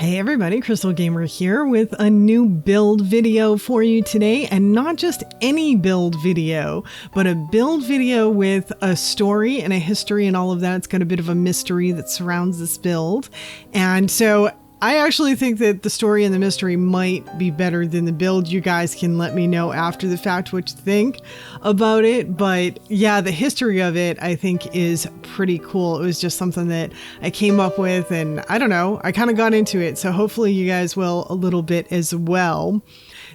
Hey everybody, Krystal Gamer here with a new build video for you today, and not just any build video, but a build video with a story and a history and all of that. It's got a bit of a mystery that surrounds this build, and so I actually think that the story and the mystery might be better than the build. You guys can let me know after the fact what you think about it. But yeah, the history of it I think is pretty cool. It was just something that I came up with, and I don't know, I kind of got into it. So hopefully you guys will a little bit as well.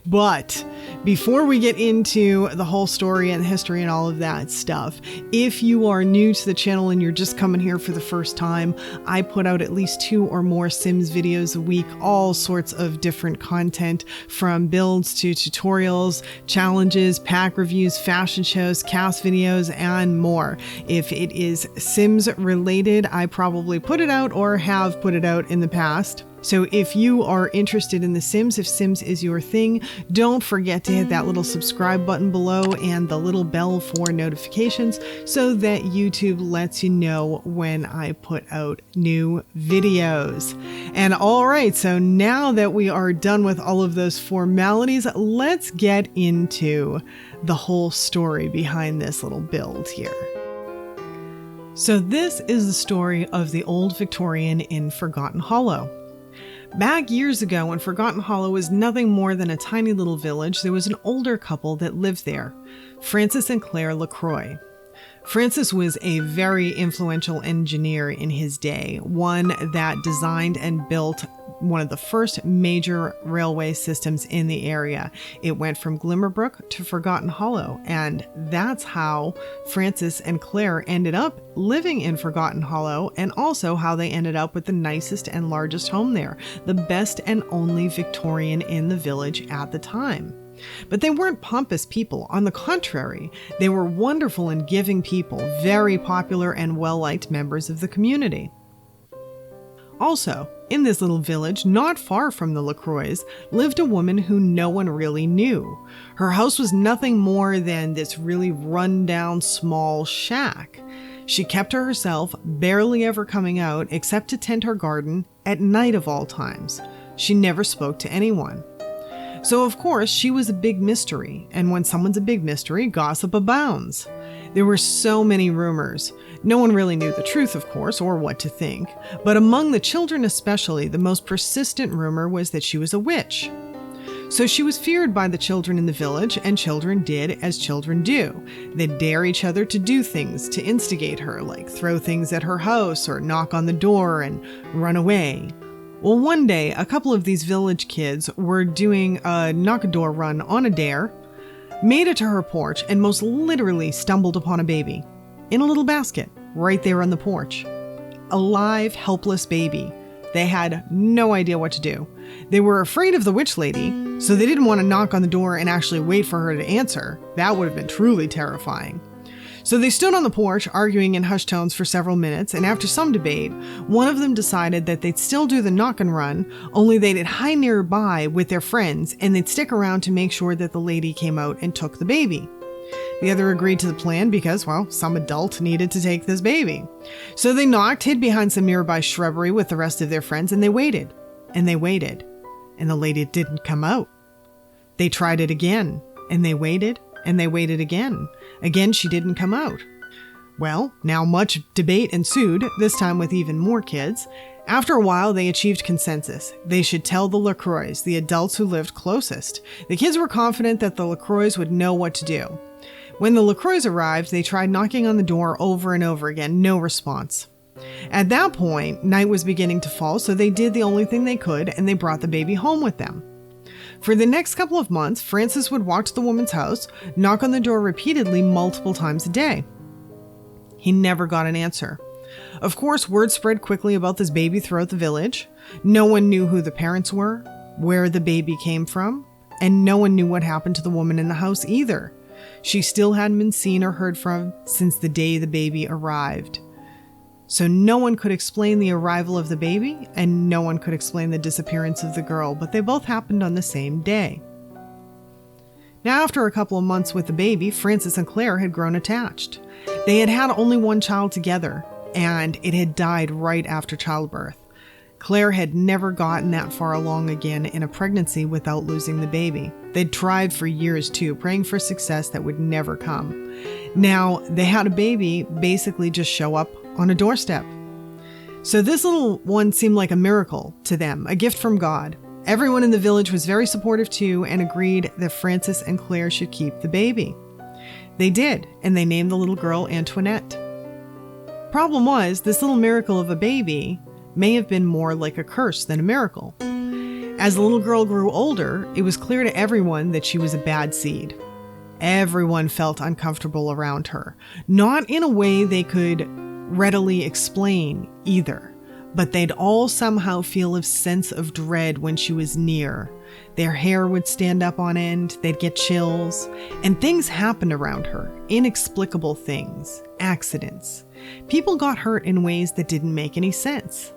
But before we get into the whole story and history and all of that stuff, if you are new to the channel and you're just coming here for the first time, I put out at least 2 or more Sims videos a week, all sorts of different content from builds to tutorials, challenges, pack reviews, fashion shows, cast videos, and more. If it is Sims related, I probably put it out or have put it out in the past. So if you are interested in The Sims, if Sims is your thing, don't forget to hit that little subscribe button below and the little bell for notifications so that YouTube lets you know when I put out new videos. And all right, so now that we are done with all of those formalities, let's get into the whole story behind this little build here. So this is the story of the old Victorian in Forgotten Hollow. Back years ago, when Forgotten Hollow was nothing more than a tiny little village, there was an older couple that lived there, Francis and Claire Croix. Francis was a very influential engineer in his day, one that designed and built one of the first major railway systems in the area. It went from Glimmerbrook to Forgotten Hollow, and that's how Francis and Claire ended up living in Forgotten Hollow, and also how they ended up with the nicest and largest home there, the best and only Victorian in the village at the time. But they weren't pompous people. On the contrary, they were wonderful and giving people, very popular and well-liked members of the community. Also, in this little village, not far from the Croix, lived a woman who no one really knew. Her house was nothing more than this really run-down small shack. She kept to herself, barely ever coming out except to tend her garden at night of all times. She never spoke to anyone. So of course, she was a big mystery, and when someone's a big mystery, gossip abounds. There were so many rumors. No one really knew the truth, of course, or what to think, but among the children especially, the most persistent rumor was that she was a witch. So she was feared by the children in the village, and children did as children do. They'd dare each other to do things to instigate her, like throw things at her house or knock on the door and run away. Well, one day, a couple of these village kids were doing a knock-a-door run on a dare, made it to her porch, and most literally stumbled upon a baby in a little basket right there on the porch. A live, helpless baby. They had no idea what to do. They were afraid of the witch lady, so they didn't want to knock on the door and actually wait for her to answer. That would have been truly terrifying. So they stood on the porch, arguing in hushed tones for several minutes, and after some debate, one of them decided that they'd still do the knock and run, only they'd hide nearby with their friends, and they'd stick around to make sure that the lady came out and took the baby. The other agreed to the plan because, well, some adult needed to take this baby. So they knocked, hid behind some nearby shrubbery with the rest of their friends, and they waited, and they waited, and the lady didn't come out. They tried it again, and they waited, and they waited again. Again, she didn't come out. Well, now much debate ensued, this time with even more kids. After a while, they achieved consensus. They should tell the Croix, the adults who lived closest. The kids were confident that the Croix would know what to do. When the Croix arrived, they tried knocking on the door over and over again, no response. At that point, night was beginning to fall, so they did the only thing they could, and they brought the baby home with them. For the next couple of months, Francis would walk to the woman's house, knock on the door repeatedly multiple times a day. He never got an answer. Of course, word spread quickly about this baby throughout the village. No one knew who the parents were, where the baby came from, and no one knew what happened to the woman in the house either. She still hadn't been seen or heard from since the day the baby arrived. So no one could explain the arrival of the baby, and no one could explain the disappearance of the girl, but they both happened on the same day. Now, after a couple of months with the baby, Francis and Claire had grown attached. They had had only one child together, and it had died right after childbirth. Claire had never gotten that far along again in a pregnancy without losing the baby. They'd tried for years too, praying for success that would never come. Now, they had a baby basically just show up on a doorstep. So this little one seemed like a miracle to them, a gift from God. Everyone in the village was very supportive too and agreed that Frances and Claire should keep the baby. They did, and they named the little girl Antoinette. Problem was, this little miracle of a baby may have been more like a curse than a miracle. As the little girl grew older, it was clear to everyone that she was a bad seed. Everyone felt uncomfortable around her, not in a way they could readily explain either, but they'd all somehow feel a sense of dread when she was near. Their hair would stand up on end, they'd get chills, and things happened around her, inexplicable things, accidents. People got hurt in ways that didn't make any sense.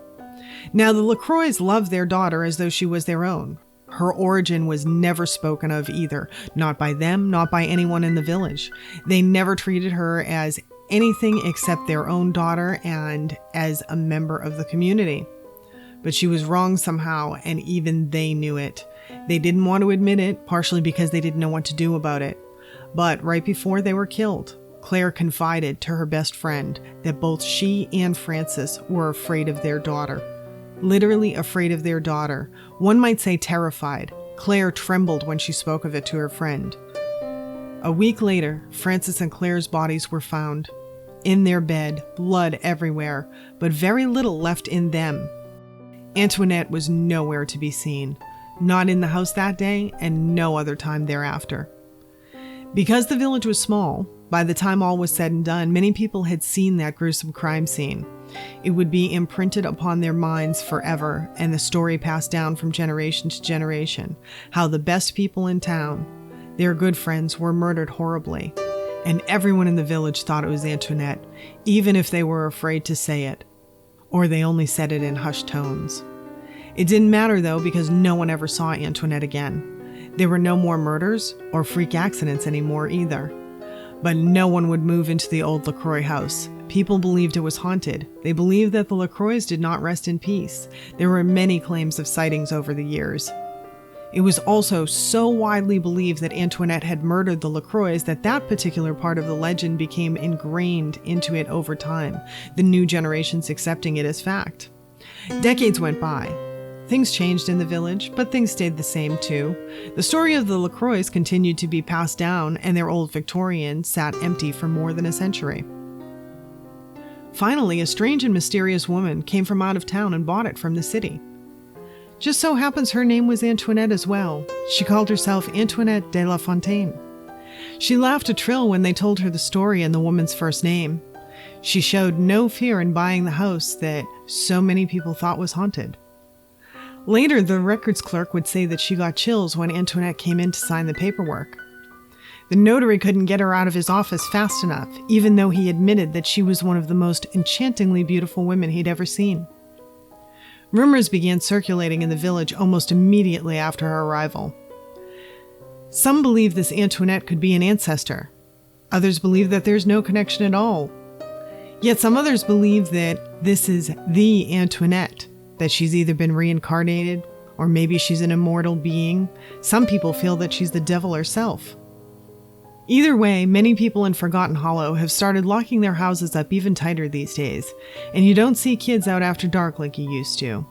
Now, the LaCroix loved their daughter as though she was their own. Her origin was never spoken of either, not by them, not by anyone in the village. They never treated her as anything except their own daughter and as a member of the community. But she was wrong somehow, and even they knew it. They didn't want to admit it, partially because they didn't know what to do about it. But right before they were killed, Claire confided to her best friend that both she and Frances were afraid of their daughter. Literally afraid of their daughter. One might say terrified. Claire trembled when she spoke of it to her friend. A week later, Frances and Claire's bodies were found. In their bed, blood everywhere, but very little left in them. Antoinette was nowhere to be seen. Not in the house that day, and no other time thereafter. Because the village was small, by the time all was said and done, many people had seen that gruesome crime scene. It would be imprinted upon their minds forever, and the story passed down from generation to generation, how the best people in town, their good friends, were murdered horribly. And everyone in the village thought it was Antoinette, even if they were afraid to say it, or they only said it in hushed tones. It didn't matter though, because no one ever saw Antoinette again. There were no more murders or freak accidents anymore either. But no one would move into the old LaCroix house. People believed it was haunted. They believed that the LaCroix did not rest in peace. There were many claims of sightings over the years. It was also so widely believed that Antoinette had murdered the LaCroix that that particular part of the legend became ingrained into it over time, the new generations accepting it as fact. Decades went by. Things changed in the village, but things stayed the same too. The story of the LaCroix continued to be passed down, and their old Victorian sat empty for more than a century. Finally, a strange and mysterious woman came from out of town and bought it from the city. Just so happens her name was Antoinette as well. She called herself Antoinette de la Fontaine. She laughed a trill when they told her the story and the woman's first name. She showed no fear in buying the house that so many people thought was haunted. Later, the records clerk would say that she got chills when Antoinette came in to sign the paperwork. The notary couldn't get her out of his office fast enough, even though he admitted that she was one of the most enchantingly beautiful women he'd ever seen. Rumors began circulating in the village almost immediately after her arrival. Some believe this Antoinette could be an ancestor. Others believe that there's no connection at all. Yet some others believe that this is the Antoinette, that she's either been reincarnated, or maybe she's an immortal being. Some people feel that she's the devil herself. Either way, many people in Forgotten Hollow have started locking their houses up even tighter these days, and you don't see kids out after dark like you used to.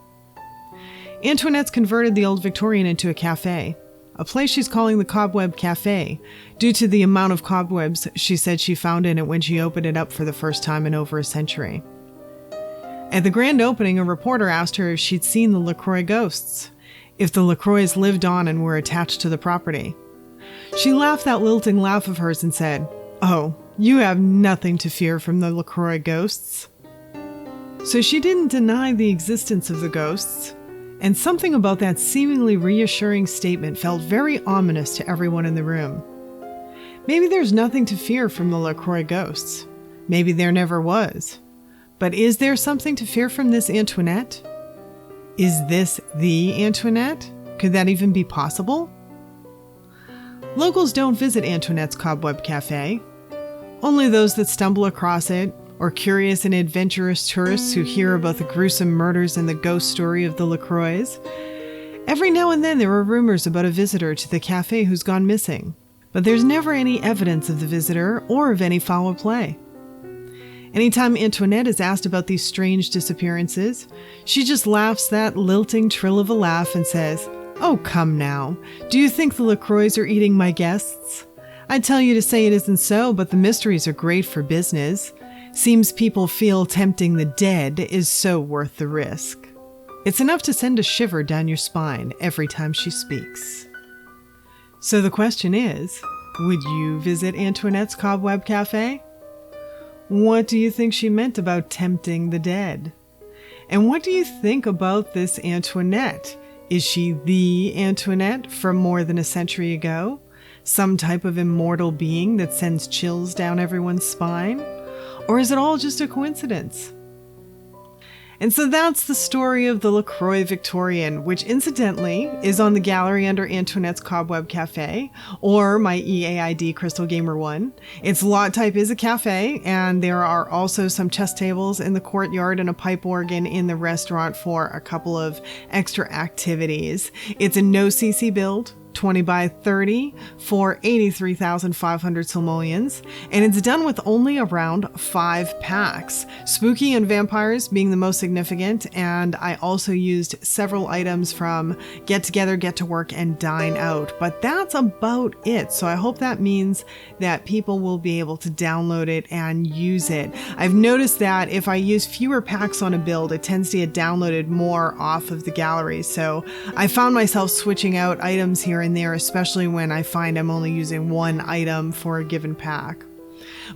Antoinette's converted the old Victorian into a cafe, a place she's calling the Cobweb Cafe, due to the amount of cobwebs she said she found in it when she opened it up for the first time in over a century. At the grand opening, a reporter asked her if she'd seen the LaCroix ghosts, if the LaCroix lived on and were attached to the property. She laughed that lilting laugh of hers and said, "Oh, you have nothing to fear from the LaCroix ghosts." So she didn't deny the existence of the ghosts, and something about that seemingly reassuring statement felt very ominous to everyone in the room. Maybe there's nothing to fear from the LaCroix ghosts. Maybe there never was. But is there something to fear from this Antoinette? Is this the Antoinette? Could that even be possible? Locals don't visit Antoinette's Cobweb Cafe. Only those that stumble across it or curious and adventurous tourists who hear about the gruesome murders and the ghost story of the LaCroix. Every now and then there are rumors about a visitor to the cafe who's gone missing, but there's never any evidence of the visitor or of any foul play. Anytime Antoinette is asked about these strange disappearances, she just laughs that lilting trill of a laugh and says, "Oh, come now. Do you think the LaCroix are eating my guests? I'd tell you to say it isn't so, but the mysteries are great for business. Seems people feel tempting the dead is so worth the risk." It's enough to send a shiver down your spine every time she speaks. So the question is, would you visit Antoinette's Cobweb Cafe? What do you think she meant about tempting the dead? And what do you think about this Antoinette? Is she the Antoinette from more than a century ago? Some type of immortal being that sends chills down everyone's spine? Or is it all just a coincidence? And so that's the story of the LaCroix Victorian, which incidentally is on the gallery under Antoinette's Cobweb Cafe, or my EAID Krystal Gamer 1. Its lot type is a cafe, and there are also some chess tables in the courtyard and a pipe organ in the restaurant for a couple of extra activities. It's a no CC build, 20 by 30 for 83,500 simoleons, and it's done with only around 5 packs, spooky and vampires being the most significant, and I also used several items from Get Together, Get to Work, and Dine Out, but that's about it. So I hope that means that people will be able to download it and use it. I've noticed that if I use fewer packs on a build, it tends to get downloaded more off of the gallery, so I found myself switching out items here and there, especially when I find I'm only using one item for a given pack.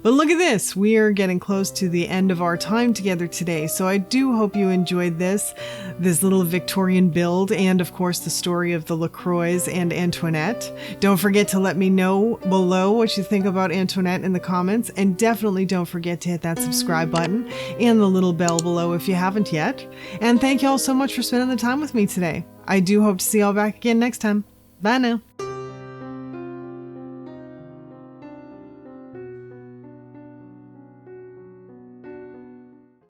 But look at this, we are getting close to the end of our time together today, so I do hope you enjoyed this little Victorian build, and of course the story of the LaCroix and Antoinette. Don't forget to let me know below what you think about Antoinette in the comments, and definitely don't forget to hit that subscribe button and the little bell below if you haven't yet. And thank you all so much for spending the time with me today. I do hope to see you all back again next time. Bye now.